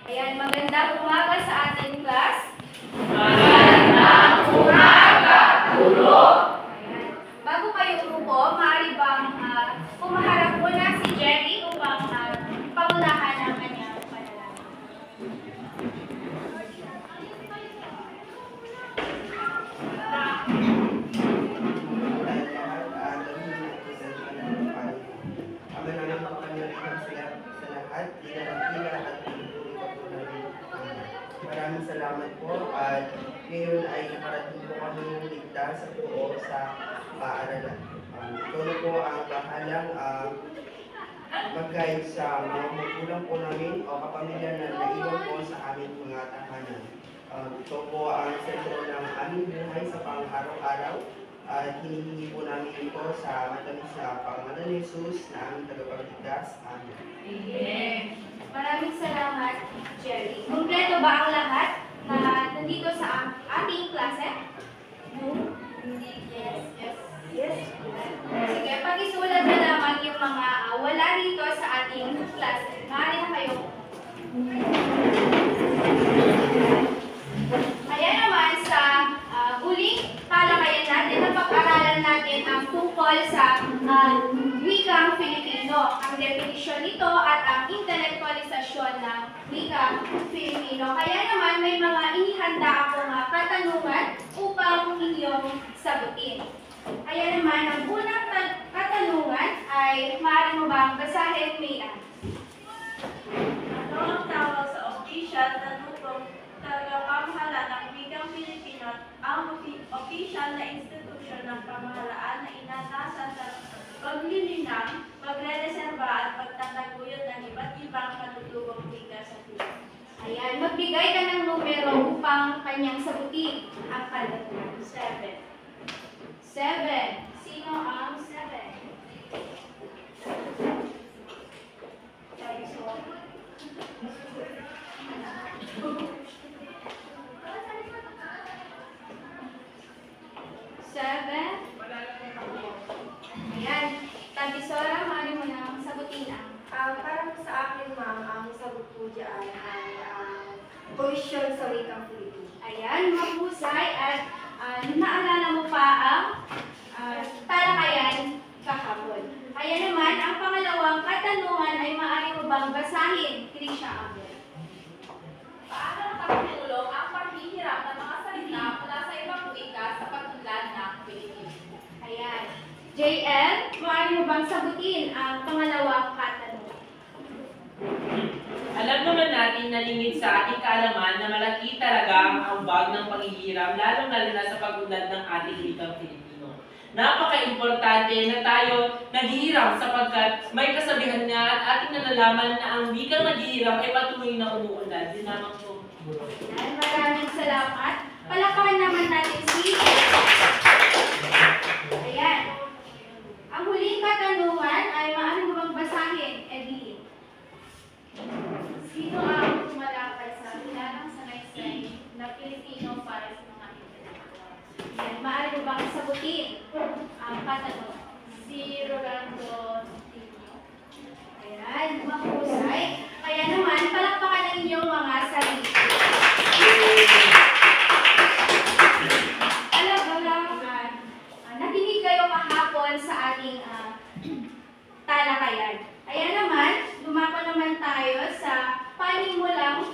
Ayan, magandang umaga sa ating class. Magandang umaga, guro. Ayan. Bago kayo umupo, maaari bang pumaharap muna si Jerry upang pangunahan ang kanyang panalangin. Maraming salamat po at ngayon ay nakarating po kami ligtas sa buo sa paaralan. Ito na po ang bahalang mag-guide sa mga magulang po namin o kapamilya na naiwan po sa aming mga tahanan. Ito po ang sentro ng aming buhay sa pang-araw-araw at hinihingi po namin ito sa matamis na pangalan ni Jesus na aming tagapagligtas. Amen. Amen. Maraming salamat, Jerry. Kumpleto ba ang lahat na nandito sa ating klase? No? Yes. Sige, pag-isulat na naman yung mga wala rito sa ating klase. Maaari na kayo. Ayan naman sa huling talakayan natin, napag-aralan natin ang tungkol sa wikang Filipino, ang definisyon nito at ang intelektualisasyon ng wikang Filipino. Kaya naman may mga inihanda akong katanungan upang inyong sagutin. Kaya naman ang unang katanungan ay maaari mo bang basahin, Mayan? Ano ang tawag sa opisyal na lupong tagapamahala ng wikang Filipino, ang opisyal na institusyon ng pamahalaan na inatasan sa paglilinang, pagre-reserba at pagtataguyod ng iba't ibang katutubong wika sa Pilipinas? Ayan, magbigay ka ng numero upang kanyang sagutin ang katanungan. 7. 7. Sino ang 7? Ayan, Tabisora, maaari mo na sagutin ang Para po sa akin, ma'am, ang sagot po dyan ay posisyon sa wikang Filipino. Ayan, mahusay at naalala mo pa ang talakayan kahapon. Kaya naman, ang pangalawang katanungan ay maaari mo bang basahin, Trisha Abel? Paano nakatulong ang paghihiram ng mga salita mula sa ibang wika sa pag-unlad ng Pilipino? Ayan. JL, maaari mo bang sagutin ang pangalawang katanungan? Alam naman natin na lingid sa ating kaalaman na malaki talaga ang ambag ng panghihiram, lalong-lalo na sa pag-unlad ng ating wikang Filipino. Napaka-importante na tayo naghihiram sapagkat may kasabihan nga at ating nalalaman na ang wikang naghihiram ay patuloy na umuunlad. Yun naman po. Ayan, maraming salamat. Palakpakan naman natin si... Ayan. Ang huling katanungan ay maaari mo bang basahin, Evelyn? Sino ang tumalakay sa kilalang sanaysay na Pilipino para sa mga intelektual? Ayan, maaari mo bang sagutin ang katanungan? Si Rolando Tino. Ayan, mahusay. Kaya naman, palakpakan ng inyong mga sarili. Nakinig kayo kahapon sa ating talakayan. Kaya naman, lumako naman tayo sa panimulang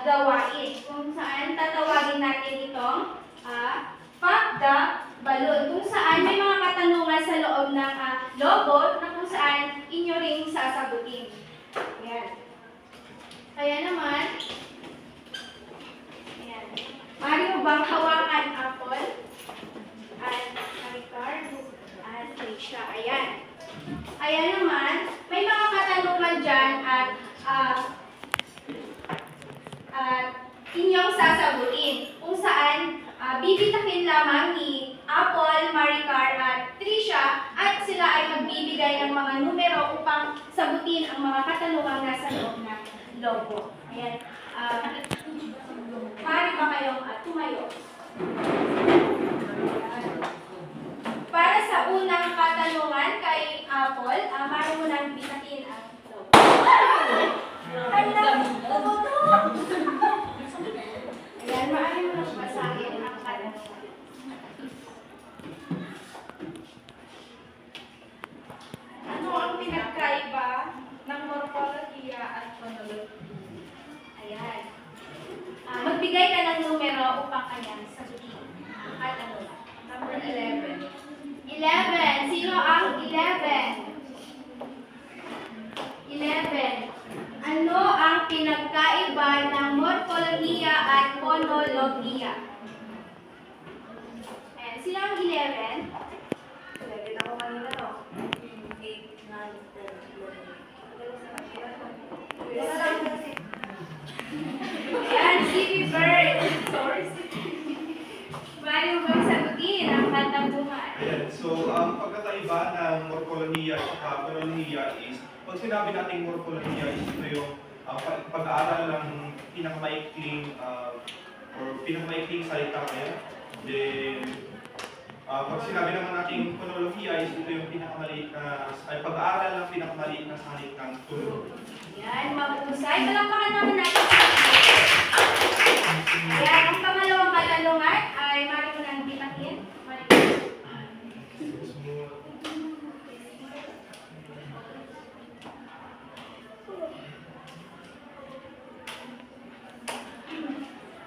gawain, kung saan tatawagin natin itong Pop the Balloon, kung saan may mga katanungan sa loob ng logo na kung saan inyo ring sasagutin. Ayan. Kaya naman, ayan. Maaari mo bang hawakan Apple at Ricardo at Trisha? Ayan. Ayan naman, may mga katanungan dyan at inyong sasagutin kung saan bibitakin lamang ni Apple, Maricar at Trisha at sila ay magbibigay ng mga numero upang sagutin ang mga katanungang nasa loob ng logo. Ayan. Maaari ba kayong tumayo? Para sa unang katanungan kay Apple, maaari mo nang bitakin ang logo. Hala! Magbigay ka ng numero upang kanyang sagutin. Ang katanungan. Number 11. 11. Sino ang 11? 11. Ano ang pinagkaiba ng morpolohiya at phonologiya? Ayan. Sino ang 11? Kita ko kanina, no? 8, 9, 10, 11. Ayan, si Bird. Bali mo bang sagutin ang katanungan? Ayan. So, ang pagkakaiba ng morpolohiya at phonolohiya is, pag sinabi nating morpolohiya is ito yung pag-aaral ng pinakamaikling salita ngayon. Then, pag sinabi naman nating phonolohiya is ito yung pag-aaral ng pinakamaliit na salit ng tunog. Ayan, mahusay. Palakpakan naman natin. Ayan, ang pangalawang katanungan ay mari mo nang bitakin. Mari mo.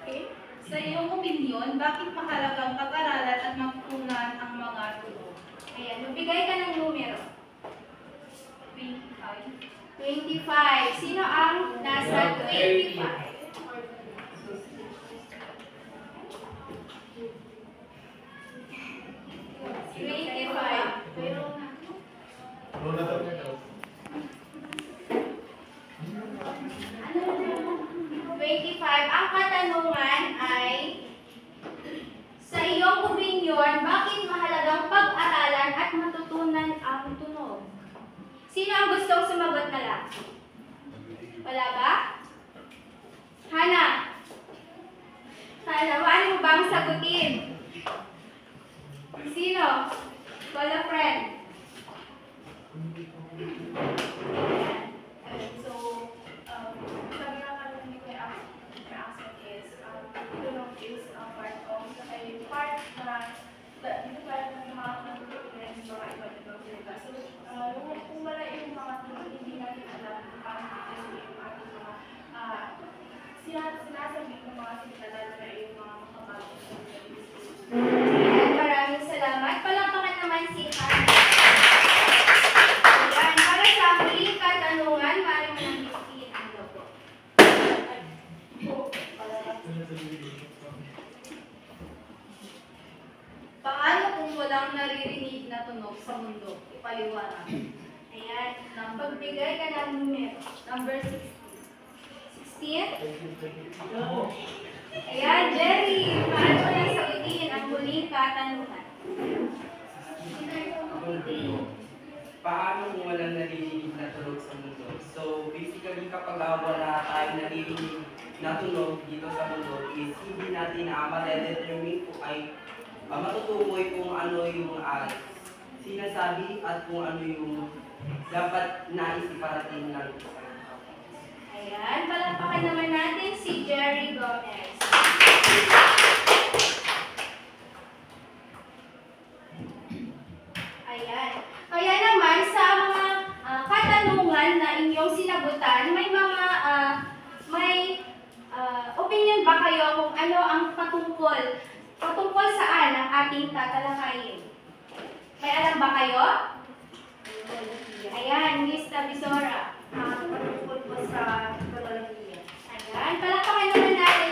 Okay? Sa iyong opinion, bakit mahalagang pag-aralan at matutunan ang mga tunog? Ayan, magbigay ka ng numero. 25. 25. Sino ang nasa 25? 25. Ano na daw? 25. Ang katanungan ay, sa iyong opinion, bakit mahalagang pag-aralan at matutunan ang tunog? Sino ang gustong sumagot na lang? Wala ba? Hana? Hana, maaari mo bang sagutin? Sino? Call a friend. So, sabi nga kanina ni Kuya Axel is, tulong is part of, part na, dito tayo ng mga natutunan ng mga iba't-ibang salita. So, kung wala yung mga tulong, hindi natin alam kung paano yung ating mga sinasabi ng mga salita, lalo na yung mga makabagong salita. Ayan, maraming salamat. Palakpakan naman si Hana. Ayan, para sa huling katanungan, maaari mo nang bisikin ang logo. Paano kung walang naririnig na tunog sa mundo? Ipaliwanag. Ayan, pagbigay ka ng numero. Number 16. 16? Ayan, Jerry, paano mo nang sagutin ang huling katanungan? Paano kung walang naririnig na tunog sa mundo? So, basically, kapag wala tayong naririnig na tunog dito sa mundo, is hindi natin ma-determine kung ay matutukoy kung ano yung sinasabi at kung ano yung dapat nais iparating ng isang tao. Ayan, palakpakan naman natin si Jerry Gomez. Ayan. Kaya naman sa mga katanungan na inyong sinagutan, may mga opinion ba kayo kung ano ang patungkol saan ang ating tatalakayin? May alam ba kayo? Ayan, Miss Tabisora. Patungkol po sa phonologiya. Ayan, palakpakan naman natin.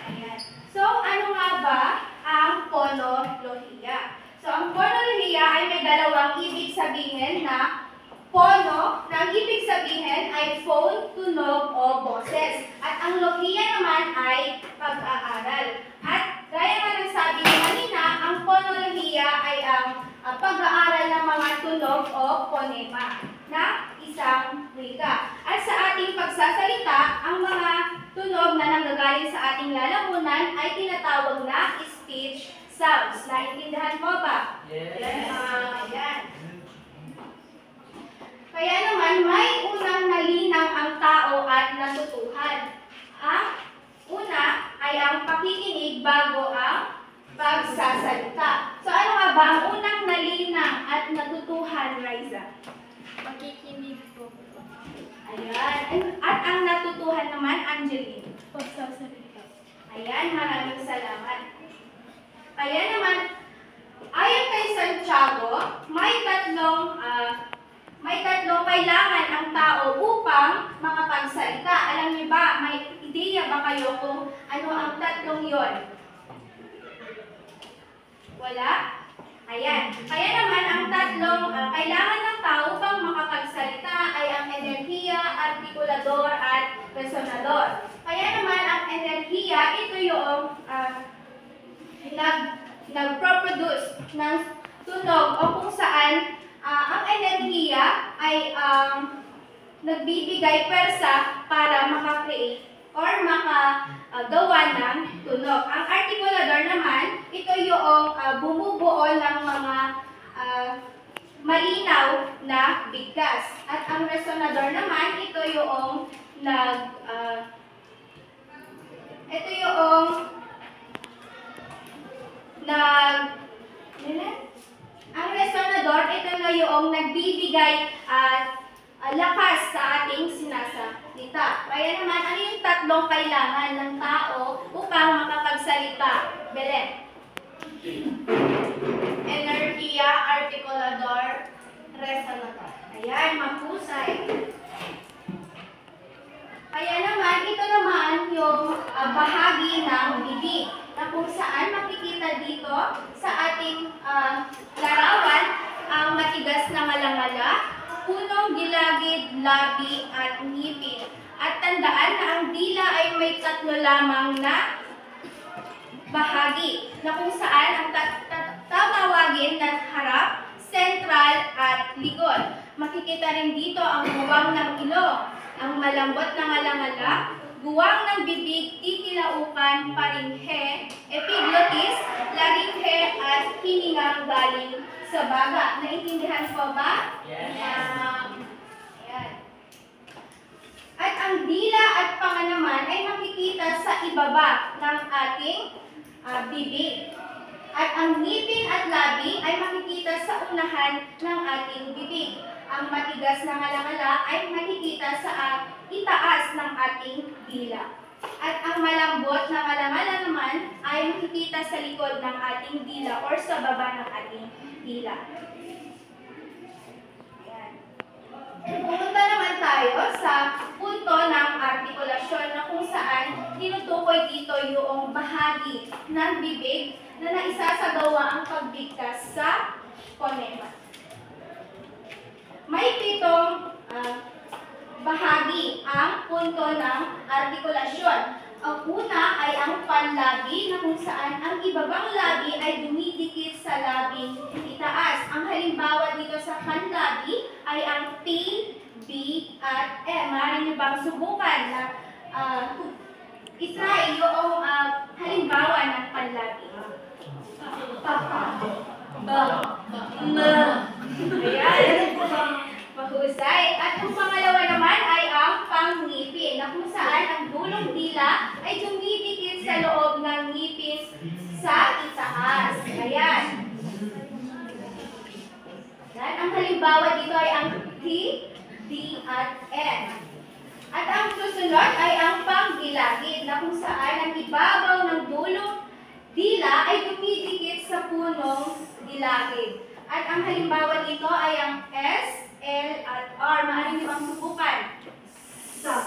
Ayan. So, ano nga ba ang phonolohiya? So, ang phonolohiya ay may dalawang ibig sabihin na phono, na ang ibig sabihin ay phone, tunog, o boses. At ang lohiya naman ay pag-aaral. At gaya nga ng sabi ni kanina, ang phonolohiya ay ang pag-aaral ng mga tunog o phonema na isang wika. At sa ating pagsasalita, ang mga tunog na nanggagaling sa ating lalamunan ay tinatawag na speech sounds. Naintindihan mo ba? Yes. Ayan. Kaya naman, may unang nalinang ang tao at natutuhan. Ang una ay ang pakikinig bago ang pagsasalita. So ano nga ba ang unang nalinang at natutuhan, Liza? Makikinig po. Ayan. At ang natutuhan naman, Angeline. Pagsasalita. Ayan, maraming salamat. Kaya naman, ayon kay Santiago, may tatlong kailangan ang tao upang makapagsalita. Alam niyo ba, may ideya ba kayo kung ano ang tatlong yon? Wala? Ayan. Kaya naman, ang tatlong kailangan ng tao upang makapagsalita ay ang enerhiya, artikulador, at resonador. Kaya naman, ang enerhiya, ito yung nag-produce ng tunog o kung saan ang enerhiya ay nagbibigay pwersa para maka-create or makagawa ng tunog. Ang artikulador naman, ito yung bumubuo ng mga malinaw na bigkas. At ang resonador naman, ito yung ang resonador, ito na yung nagbibigay lakas sa ating sinasalita. Kaya naman, ano yung tatlong kailangan ng tao upang makapagsalita? Belen. Enerhiya, artikulador, resonador. Ayan, mahusay. Kaya naman, ito naman yung bahagi ng bibig na kung saan makikita dito sa ating larawan ang matigas na ngalangala, punong gilagid, labi, at ngipin. At tandaan na ang dila ay may tatlo lamang na bahagi na kung saan ang tatawagin na harap, sentral, at likod. Makikita rin dito ang guwang ng ilong, ang malambot na ngalangala, guwang ng bibig, titilaukan, paringhe, epiglottis, laringhe, at hiningang galing sa baga. Naintindihan po ba? Yes. Ayan. At ang dila at panga naman ay makikita sa ibaba ng ating bibig. At ang ngipin at labi ay makikita sa unahan ng ating bibig. Ang matigas na ngalangala ay makikita sa itaas ng ating dila. At ang malambot na ngalangala naman ay makikita sa likod ng ating dila or sa baba ng ating dila. Ayan. Pumunta naman tayo sa punto ng artikulasyon na kung saan tinutukoy dito yung bahagi ng bibig na naisasagawa ang pagbigkas sa phonema. May 7 bahagi ang punto ng artikulasyon. Ang una ay ang panlabi na kung saan ang ibabang labi ay dumidikit sa labing itaas. Ang halimbawa dito sa panlabi ay ang P, B, at M. Maaari niyo bang subukan na isa yung halimbawa ng panlabi? Ayan. Mahusay. At ang pangalawa naman ay ang pangngipin na kung saan ang dulong dila ay dumidikit sa loob ng ngipin sa itaas. Ayan. Ayan. Ang halimbawa dito ay ang T, D, at N. At ang susunod ay ang panggilagid na kung saan ang ibabaw ng dulong dila ay dumidikit sa punong gilagid. At ang halimbawa dito ay ang S, L, at R. Maaari niyo bang subukan? Ano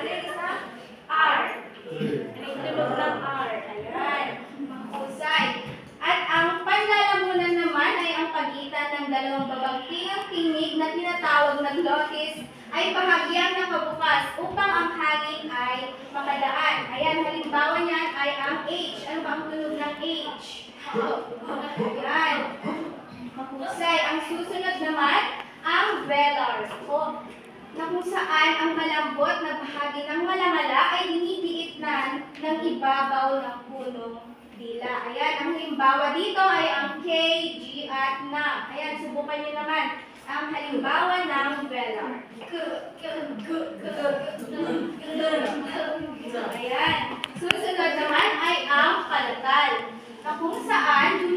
yung isa? R. Ano yung tunog ng R? Ayan. Mahusay. At ang panlalamunan naman ay ang pagitan ng dalawang babagtingang tinig na tinatawag na glottis ay bahagyang nakabukas upang ang hangin ay makadaan. Ayan, halimbawa niyan ay ang H. Ano ba ang tunog ng H? Ayan. Mahusay. Ang susunod naman, ang velar. O, na kung saan ang malambot na bahagi ng malangala ay dinidiitnan ng ibabaw ng punong dila. Ayan, ang halimbawa dito ay ang K, G, at na. Ayan, subukan niyo naman ang halimbawa ng velar. Ayan. Susunod naman ay ang palatal, na kung saan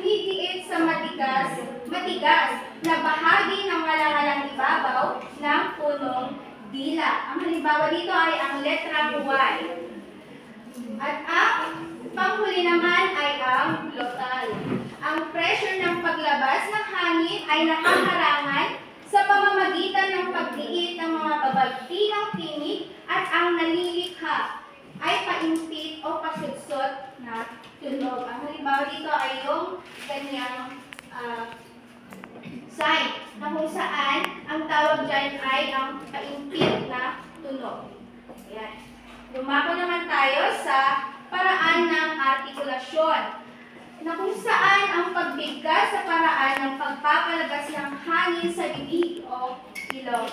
matigas na bahagi ng malangalang ibabaw ng punong dila. Ang halimbawa dito ay ang letrang Y. At ang panghuli naman ay ang glotal. Ang pressure ng paglabas ng hangin ay nakaharangan sa pamamagitan ng pagdiit ng mga babagti ng tinig at ang nalilikha ay paimpit o pasutsot na tunog. Ang halimbawa dito ay yung ganyang sign na kung saan ang tawag dyan ay ang paimpit na tunog. Ayan. Lumako naman tayo sa paraan ng artikulasyon na kung saan ang pagbigkas sa paraan ng pagpapalabas ng hangin sa bibig o ilong.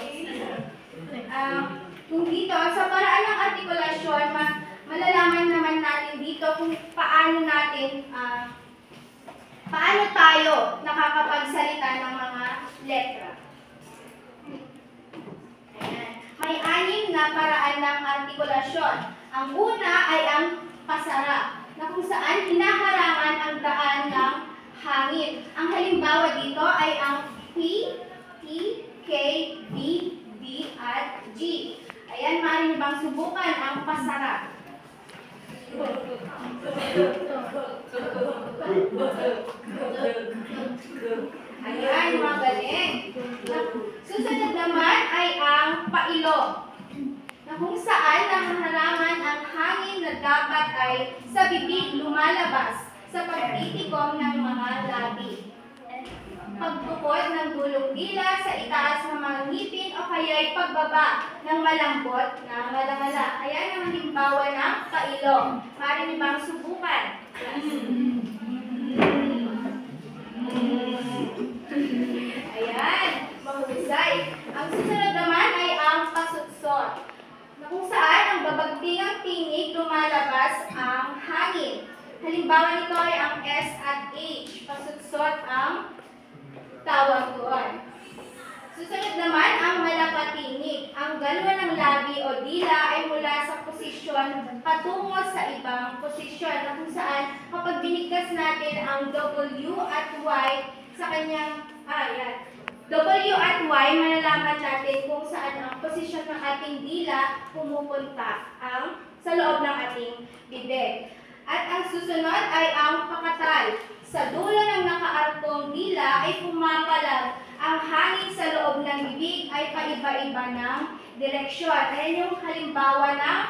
Kung dito, sa paraan ng artikulasyon, malalaman naman natin dito kung paano tayo nakakapagsalita ng mga letra. Ayan. May 6 na paraan ng artikulasyon. Ang una ay ang pasara, na kung saan hinaharangan ang daan ng hangin. Ang halimbawa dito ay ang P, T, K, B, D, at G. Ayan, maaari bang subukan ang pasara? Ayan, magaling. Susunod naman ay ang pailo, na kung saan nahaharangan ang hangin na dapat ay sa bibig lumalabas sa pagtitikom ng mga labi. Pagtukod ng gulong dila sa itaas ng mga ngipin o kaya'y pagbaba ng malambot na malangala. Ayan ang halimbawa ng pailo. Maaari niyo bang subukan? Ayan, mahusay. Ang susunod naman ay ang pasutsot, na kung saan ang babagtingang tinig lumalabas ang hangin. Halimbawa nito ay ang S at H. Pasutsot ang tawag doon. Susunod naman ang malakatinig. Ang galwa ng labi o dila ay mula sa posisyon patungo sa ibang posisyon, na kung saan kapag binigkas natin ang W at Y sa kanyang W at Y, malalaman natin kung saan ang posisyon ng ating dila pumupunta sa loob ng ating bibig. At ang susunod ay ang pakatal. Sa dulo ng nakaartong dila ay pumapalag. Ang hangin sa loob ng bibig ay paiba-iba ng direksyon. Ayan yung halimbawa ng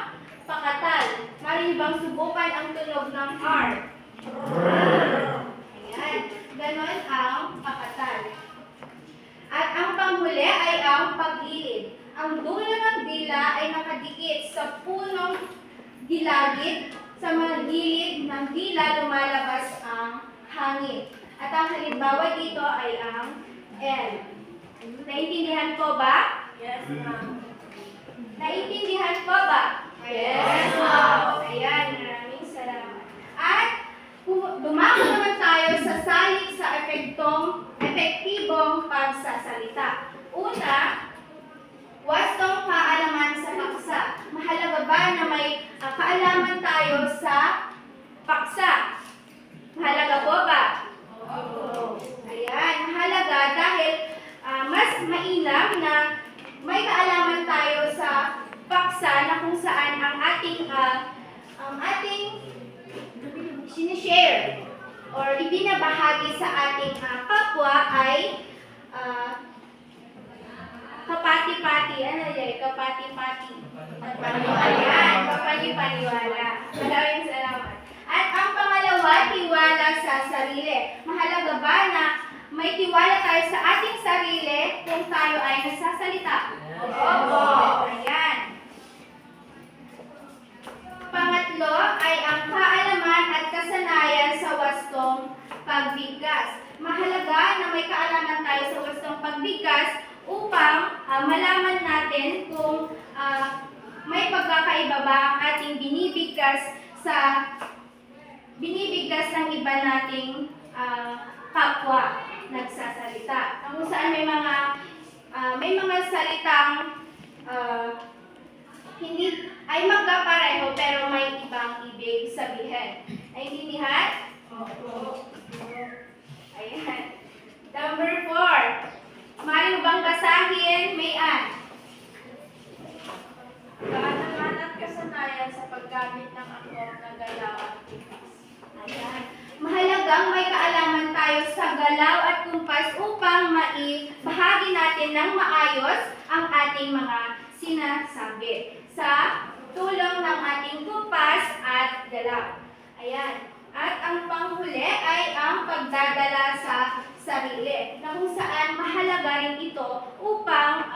pakatal. Maaari bang subukan ang tunog ng R? Ayan. Ganon ang pakatal. At ang panghuli ay ang paglilid. Ang dulo ng dila ay nakadikit sa punong gilagid. Sa mga gilid ng dila lumalabas ang hangin. At ang halimbawa dito ay ang L. Naintindihan po ba? Yes, ma'am. Naintindihan po ba? Yes, ma'am. Ayan, maraming salamat. At dumako naman tayo sa salik sa epektibong pagsasalita. Una, wastong kaalaman sa paksa. Mahalaga ba na may kaalaman tayo sa paksa? Mahalaga po ba? Oo. Ayan, mahalaga dahil mas mainam na may kaalaman tayo sa paksa na kung saan ang ating sinishare or ibinabahagi sa ating kapwa ay kapati-pati. Ano yun? Kapati-pati. Ayan, kapati-paniwala. Maraming salamat. At ang pangalawa, tiwala sa sarili. Mahalaga ba na may tiwala tayo sa ating sarili kung tayo ay nagsasalita? Opo. Ayan. Pangatlo ay ang kaalaman at kasanayan sa wastong pagbigkas. Mahalaga na may kaalaman tayo sa wastong pagbigkas upang malaman natin kung may pagkakaiba ba ang ating binibigkas ng iba nating kapwa nagsasalita. Kung saan may mga salitang hindi ay magkapareho pero may ibang ibig sabihin. Naintindihan? Opo. Ayan. Number galaw at kumpas upang maibahagi natin ng maayos ang ating mga sinasabi sa tulong ng ating kumpas at galaw. Ayan. At ang panghuli ay ang pagdadala sa sarili, na kung saan mahalaga rin ito upang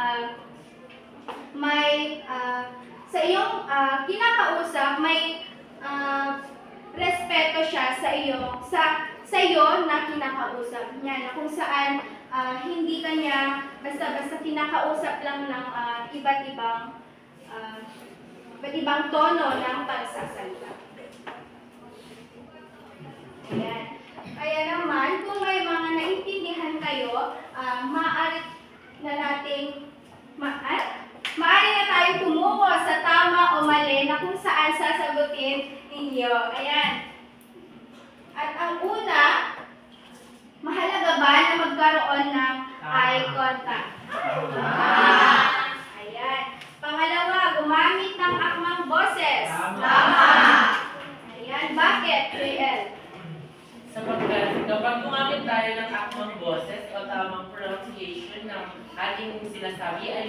may sa iyong kinakausap, may respeto siya sa iyo na kinakausap niya, na kung saan hindi kanya basta-basta kinakausap lang ng iba't ibang tono ng pagsasalita. Ayan. Kaya naman, kung may mga naintindihan kayo, maaari na tayong tumungo sa tama o mali na kung saan sasagutin ninyo. Ayan. At ang una, mahalaga ba na magkaroon ng eye contact? Ayan. Pangalawa, gumamit ng akmang boses. Ayan. Bakit, JL? Sapagkat kapag gumamit tayo ng akmang boses o tamang pronunciation ng ating sinasabi, ay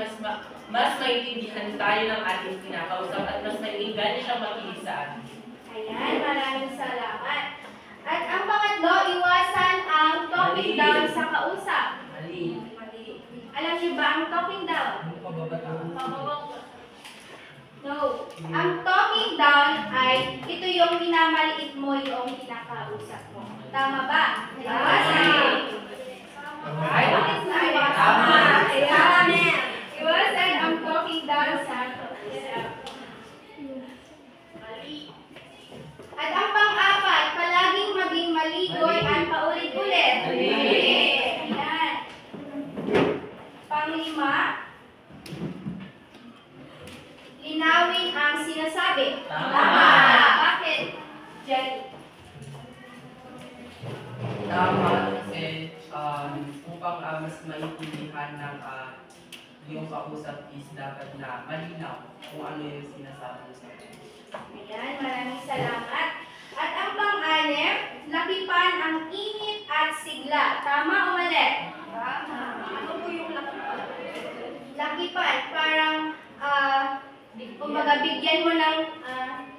mas maintindihan tayo ng ating kinakausap at mas maintindihan siya makinig sa atin. Ayan, maraming salamat. At ang pangatlo, iwasan ang talking down sa kausap. Mali. Alam niyo ba ang talking down? No. Ang talking down ay ito yung minamaliit mo yung kinakausap mo. Tama ba? Iwasan. Tama. Iwasan ang talking down sa kausap. At ang pang-apat, palaging maging maligoy at paulit-ulit. Ayan. Pang-lima, linawin ang sinasabi. Tama. Bakit, Jenny? Tama kasi upang mas maintindihan ng yung kausap is dapat na malinaw kung ano yung sinasabi mo sa kanya. Ayan, maraming salamat. At ang pang-anim, lakipan ang init at sigla. Tama o mali? Ano po yung lakipan? Lakipan, parang kumbaga bigyan mo ng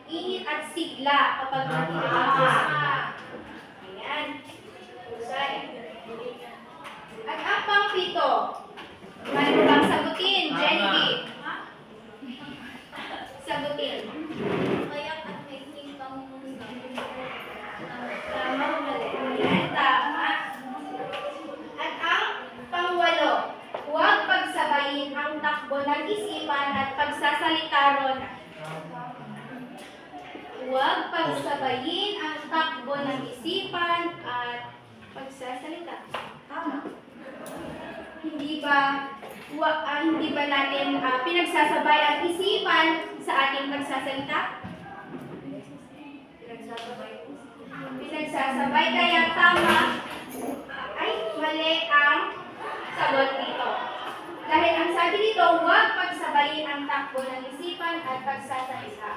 init at sigla kapag nakikita. Ayan. Husay. At ang pang-pito, mayroon bang sagutin, Jenny? Sagutin. Tama o mali? Ayan, tama. At ang pangwalo, huwag pagsabayin ang takbo ng isipan at pagsasalita ron. Huwag pagsabayin ang takbo ng isipan at pagsasalita. Tama. Hindi ba natin pinagsasabay ang isipan sa ating pagsasalita? Pinagsasabay, kaya tama ay mali ang sagot dito. Dahil ang sabi dito, huwag pagsabayin ang takbo ng isipan at pagsasalita.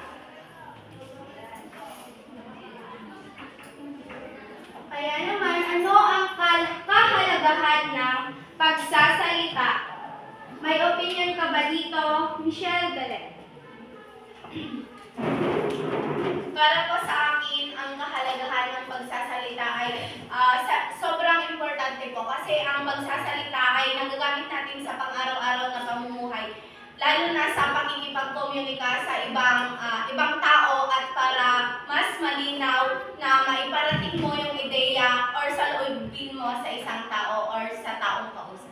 Kaya naman, ano ang kahalagahan ng pagsasalita? May opinion ka ba dito, Michelle Galet? Para po sa akin, ang kahalagahan ng pagsasalita ay sobrang importante po kasi ang pagsasalita ay nagagamit natin sa pang-araw-araw na pamumuhay, lalo na sa pakikipagkomunika sa ibang tao at para mas malinaw na maiparating mo yung ideya or saloobin mo sa isang tao or sa taong kausap.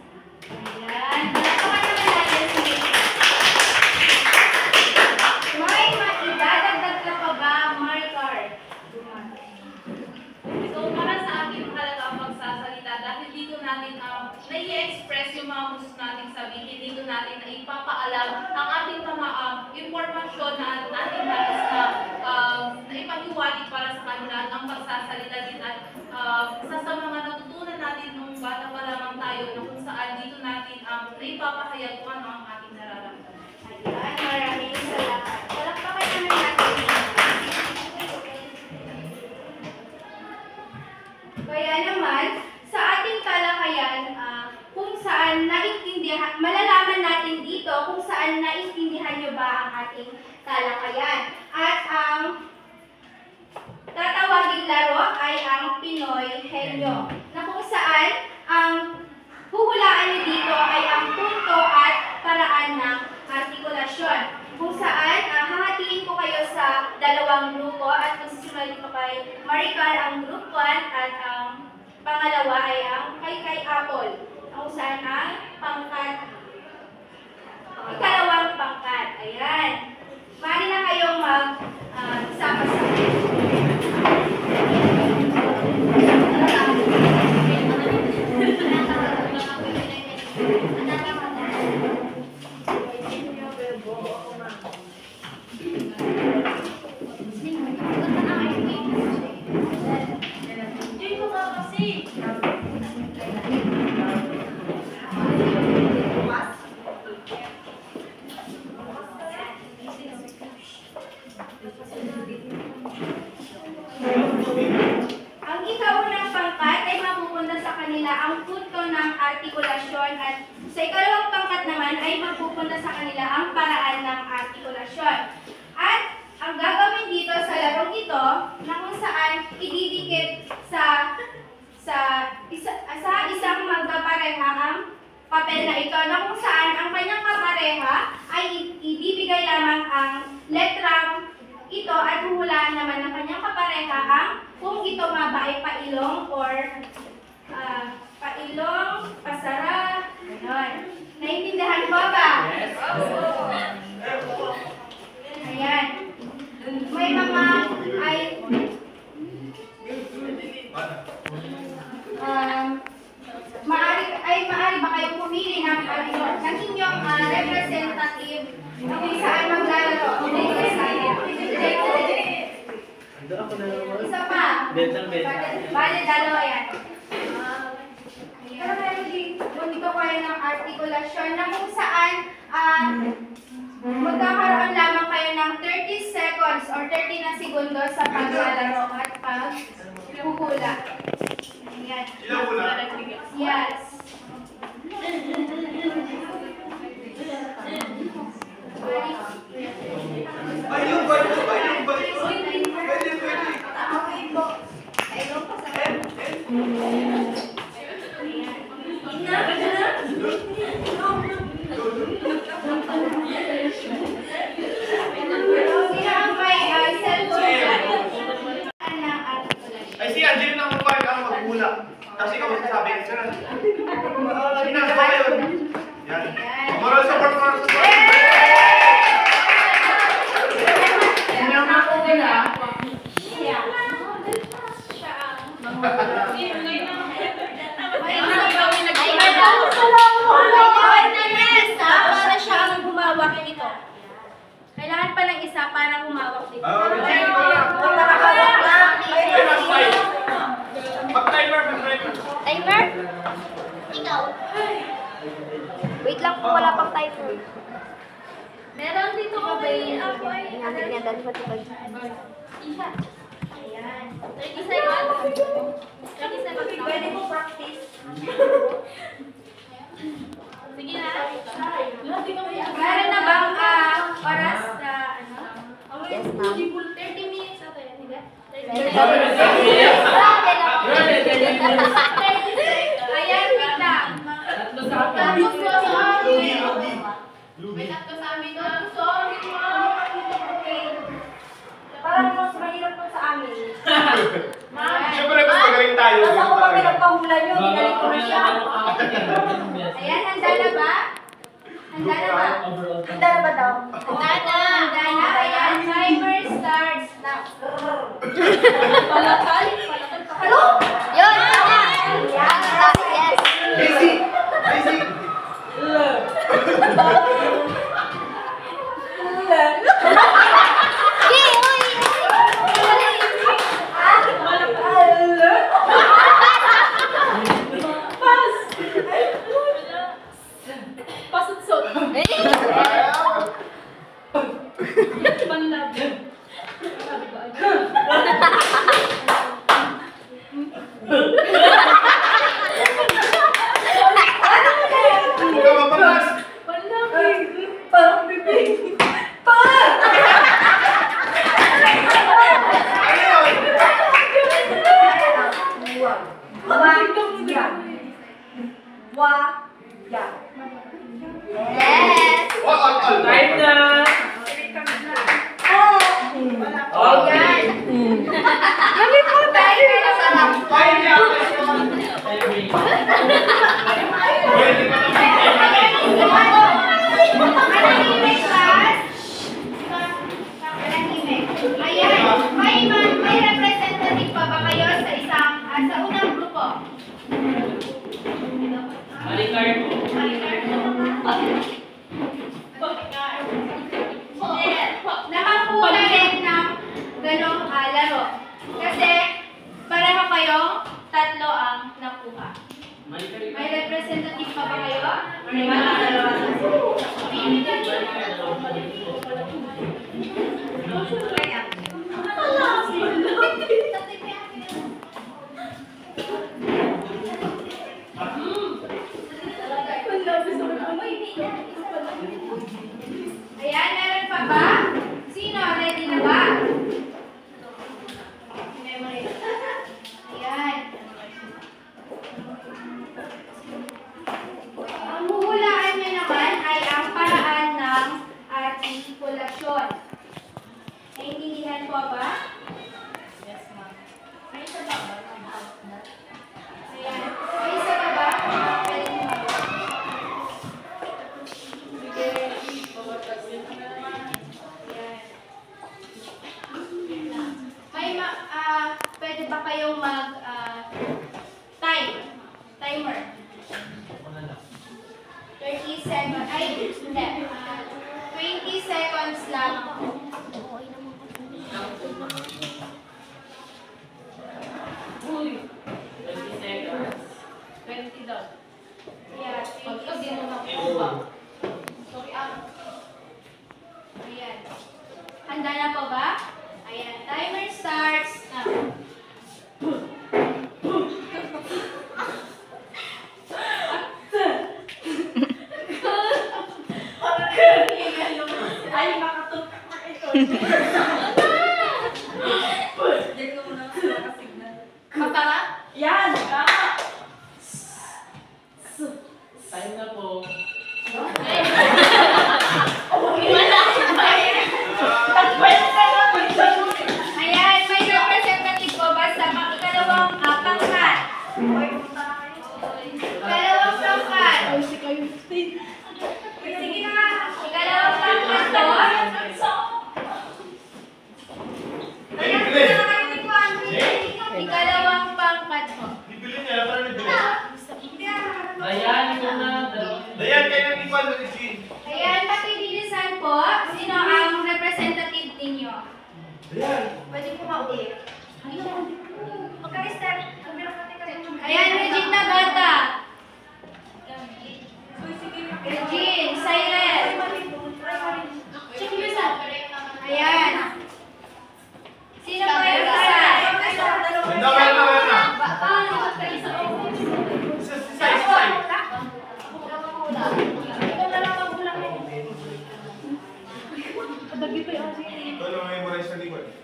Ayan. Palakpakan naman natin si may maidadagdag ka pa ba, Maricar? So, para sa akin, mahalaga ang pagsasalita dahil dito natin nai-express yung mga gusto nating sabihin. Dito natin na ipapaalam ang ating mga impormasyon na ating nais na ipag-iwanig para sa kanila. Ang pagsasalita din at sa mga natutunan natin nung bata pa lamang tayo na kung saan dito natin naipapahayag kung ano ang ating nararamdaman. Ayan, maraming salamat. Palakpakan naman natin. Kaya naman, sa ating malalaman natin dito kung saan naintindihan nyo ba ang ating talakayan. At ang tatawaging laro ay ang Pinoy Henyo, na kung saan ang huhulaan nyo dito ay ang punto at paraan ng artikulasyon. Kung saan hahatiin ko kayo sa dalawang grupo at magsisimula dito kay Maricar ang group 1 at ang pangalawa ay ang kay Apple. Kung saan ang ikalawang pangkat. Ayan. Mali na kayong sama-sama. Ang ikaunang pangkat ay mapupunta sa kanila ang punto ng artikulasyon at sa ikalawang pangkat naman ay mapupunta sa kanila ang paraan ng artikulasyon. At ang gagawin dito sa larong ito na kung saan ididikit sa isang magkapareha ang papel na ito na kung saan ang kanyang kapareha ay ibibigay lamang ang letrang ito at huhulaan naman ng kanyang kapareha ang kung ito nga ba ay pailong or pailong, pasara, gano'n. Naintindihan ko ba? Yes. Ayan. May mga maaari ba kayong pumili ng inyong representative kung saan maglalaro? Isa pa. Bale, dalawa yan. Pero meron din dito kayo ng artikulasyon na kung saan magkakaroon lamang kayo ng 30 seconds or 30 na segundo sa paglalaro at paghuhula. Ayan. Ilang hula? Yes. Ayun, pwede. Sino ang may cellphone dyan? Ay, si Angel na mabalik ang maghula. Kasi ikaw magsasabi. Sinasama yun. Yan. Moral support. Para siya ang humawak nito. Kailangan pa ng isa para humawak nito. Mag-timer. Timer? Ikaw. Wait lang po, wala pang timer. Meron dito ko ba ako ay... Natin niya, dali mo ito. Isa. Ayan. 30 seconds. 30 seconds. Pwede mo practice. Sige na. Meron na bang oras na ano? Yes, ma'am. 30 minutes na tayo, diba? 30 Ayan, wait lang. Tapos mo sa amin. May tatlo sa amin doon. Sorry, ma'am. Okay. Parang mas mahirap po sa amin. Ma'am. Siyempre, mas magaling tayo. Tapos ako pa pinagpahula nyo, ginaling ko na siya. Ayan, handa na ba? Handa na ba? Handa na ba daw? Handa na. Handa na. Ayan, timer starts now. Palakal? Hello? Yun! Yes! Busy! Pasutsot. Panlab. Ya. Yes! Time na! Oh. Okay. Timer na pala. Manahimik, class. Manahimik. Ayan. May representative pa ba kayo sa unang grupo? Malikar po. Nakakuha rin ng ganong laro. Kasi pareho kayong tatlo ang nakuha. May representative pa ba kayo? Ayan, meron pa ba? Sino? Ready na ba? Memory. Ayan. Ang huhulaan niyo naman ay ang paraan ng artikulasyon. Naiintindihan po ba? Yes, ma'am. May isa ba? Ayan. May isa pa ba? Pwede mo ba? Pwede ba kayong timer? 30 seconds. Ay, hindi. 20 seconds lang. Uy! 20 seconds. 20 daw. Yeah, 20 Pagka di mo seconds. nakuha. Ayan. Handa na po ba? Ayan. Timer starts now. Ay, makatutok na ito. Masarap? Yan! Time na po. Ayan, may representative po ba sa ikalawang pangkat? Ikalawang pangkat. Sige na. Ikalawang pangkat to. Ikalawang pangkat po. Ayan, ito na. Ayan, pakibilisan po. Sino ang representative ninyo? Pwede po maulit. Magka-start. Ayan, Regina Gata. Regine, silent. Ayan. Sino pa yung isa?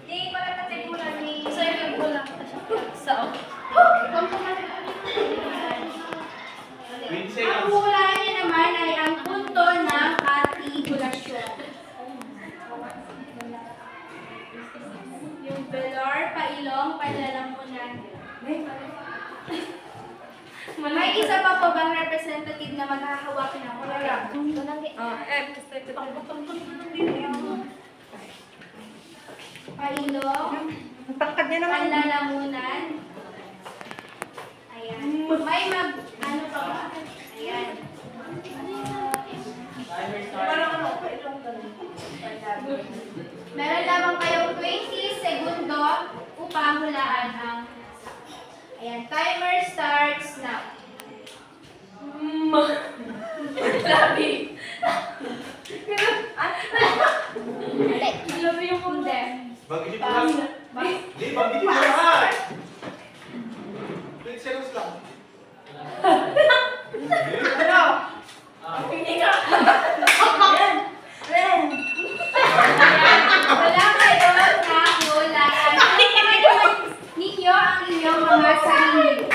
Hindi, wala na tigulan ni Sir Kulang. Ang hulaan niya naman ay ang punto ng artikulasyon. Yung velor, pailong, panlalamunan. May isa pa po bang representative na maghahawak ng wala? Pailong, panlalamunan. Ayan. May ano pa ba? Ayan. Timer start. Meron lamang kayong 20 segundo upang hulaan ang ayan, timer starts now. Labi. Labi yung punde. Mag-isip mo lang. Hindi, mag-isip mo lahat. 20 seconds lang. Wala kayo na hulaan. Ninyo ang inyong mga sarili.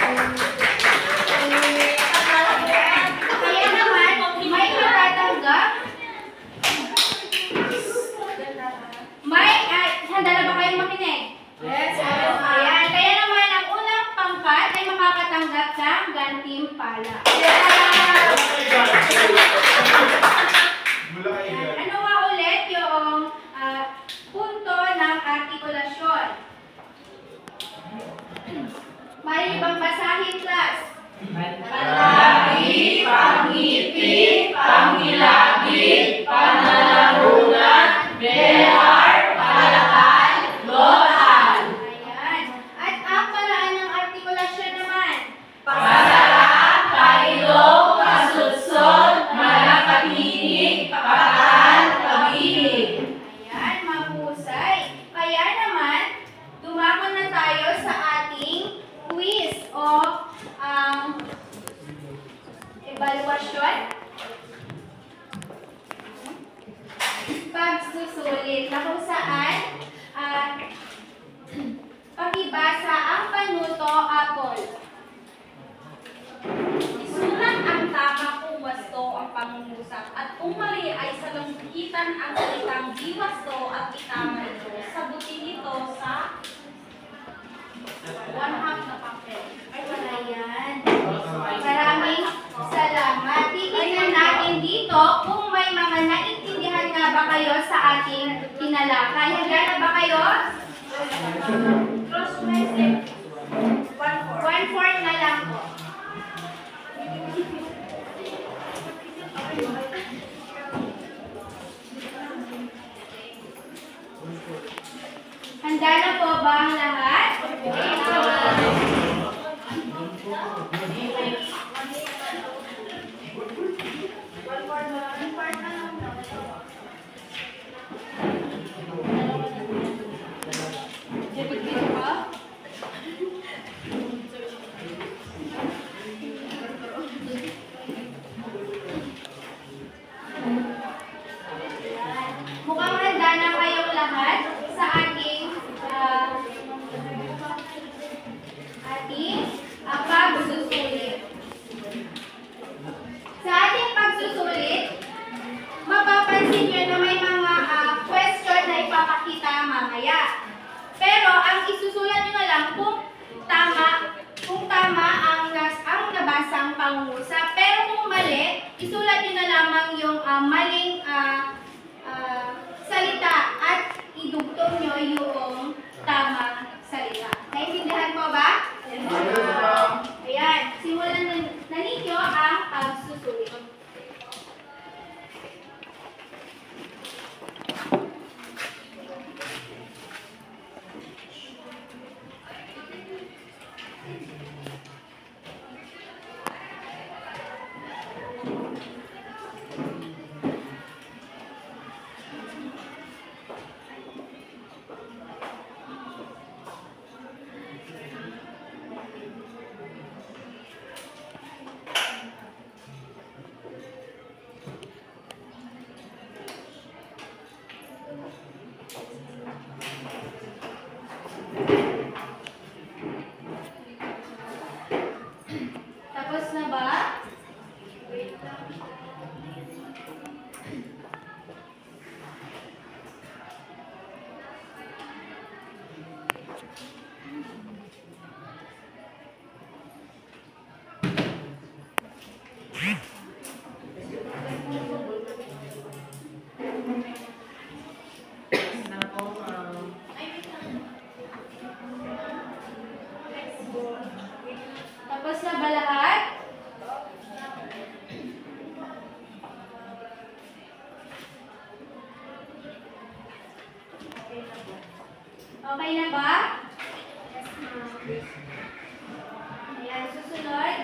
yung pala. Mula kay Ayan. Edgar. Ano nga ulit yung punto ng artikulasyon? May ibang basahin, class. Palagi, pangiti, pangilagid, panalarunan, behar, palakal, lotal. Ayan. At ang paraan ng artikulasyon naman. Pasarap, pailog, pasutsot, malakatinig, pakal, pag-ibig. Ayan, mahusay. Kaya naman, dumako na tayo sa ating quiz o evaluation. Pagsusulit na kung saan pag-ibasa ang panuto apple. Isulat ang tama kung wasto ang pangungusap at kung mali ay salamgitan ang salitang di wasto at itama ito. Sagutin ito sa 1/2 na papel. Ay, wala yan. Maraming salamat. Titignan natin dito kung may mga naintindihan nga ba kayo sa ating tinalakay. Handa na ba kayo? Cross message. 1/4 na lang po. Handa na po ba ang lahat? Mukhang handa na kayong lahat sa ating pagsusulit. Sa ating pagsusulit, mapapansin nyo na may mga question na ipapakita mamaya. Pero ang isusulat nyo na lang kung tama ang nabasang pangungusap. Pero kung mali, isulat nyo na lamang yung maling salita at idugtong nyo yung tamang salita. Naintindihan mo ba? Ayan, simulan na ninyo ang pagsusulit. Tapos na ba? Tapos na ba lahat? Okay na ba? Ayan, susunod.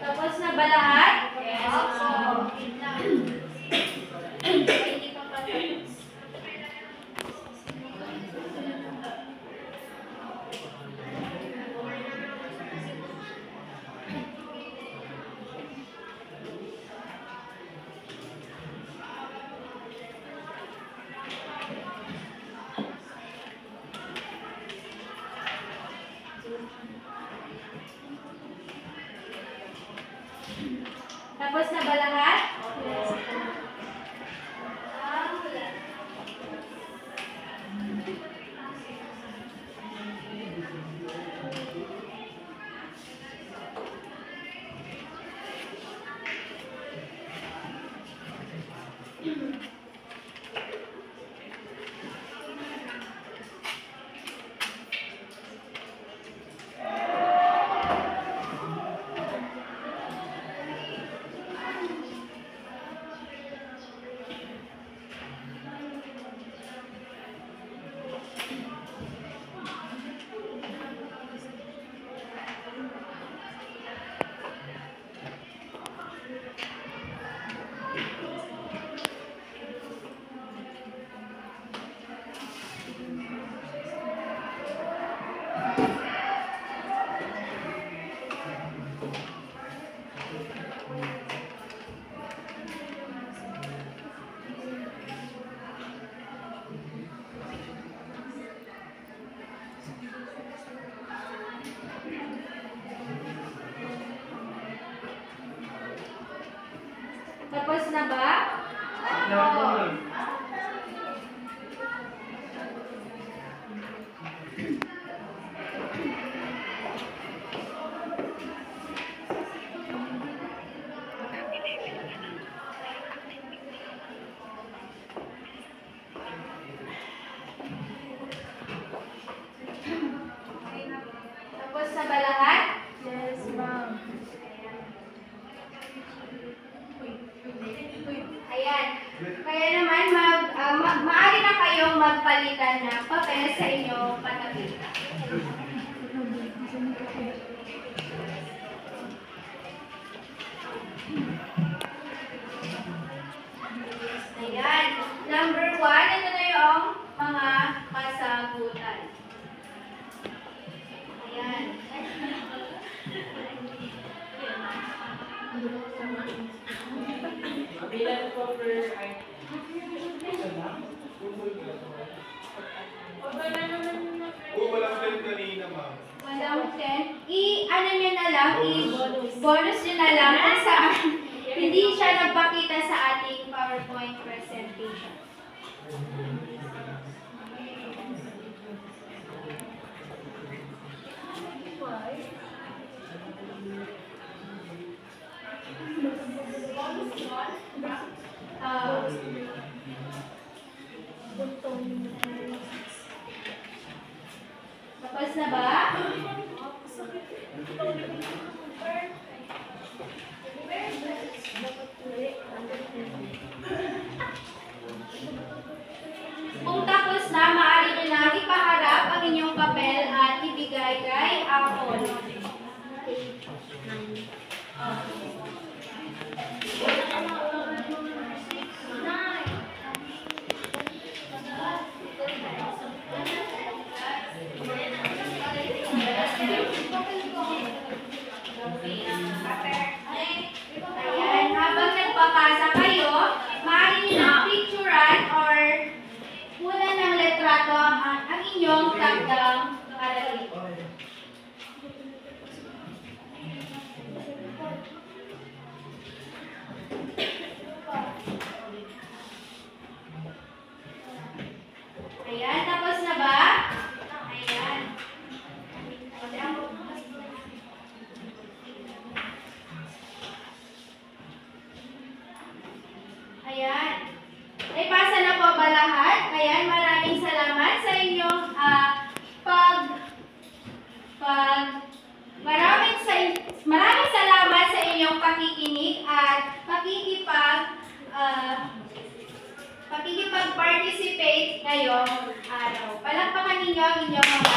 Tapos na ba lahat? Hindi pa pala. na ba? Tapos na ba lahat? Yes, ma'am. Ayan. Kaya naman, maaari na kayong magpalitan ng papel sa inyong patabi. Ayan. Number 1, ito na yung mga kasagutan. Ayan. Bilang po per Walang plan kanina, ma'am. Walang 10. Ano nyo na lang, bonus nyo na lang kung saan hindi siya nagpakita sa ating PowerPoint presentation. Tapos na ba? Kung tapos na, maaari nyo na ipaharap ang inyong papel at ibigay kay Apple. Ayan, habang nagpapasa kayo, maaari nyo na picturean or kunan ng letrato ang inyong takdang aralin. Ayan, tapos na ba? Ayan. Ayan. Naipasa na po ba lahat? Ayan, maraming salamat sa inyong maraming salamat sa inyong pakikinig at pakikipag-participate ngayong araw. Palakpakan ninyo ang inyong mga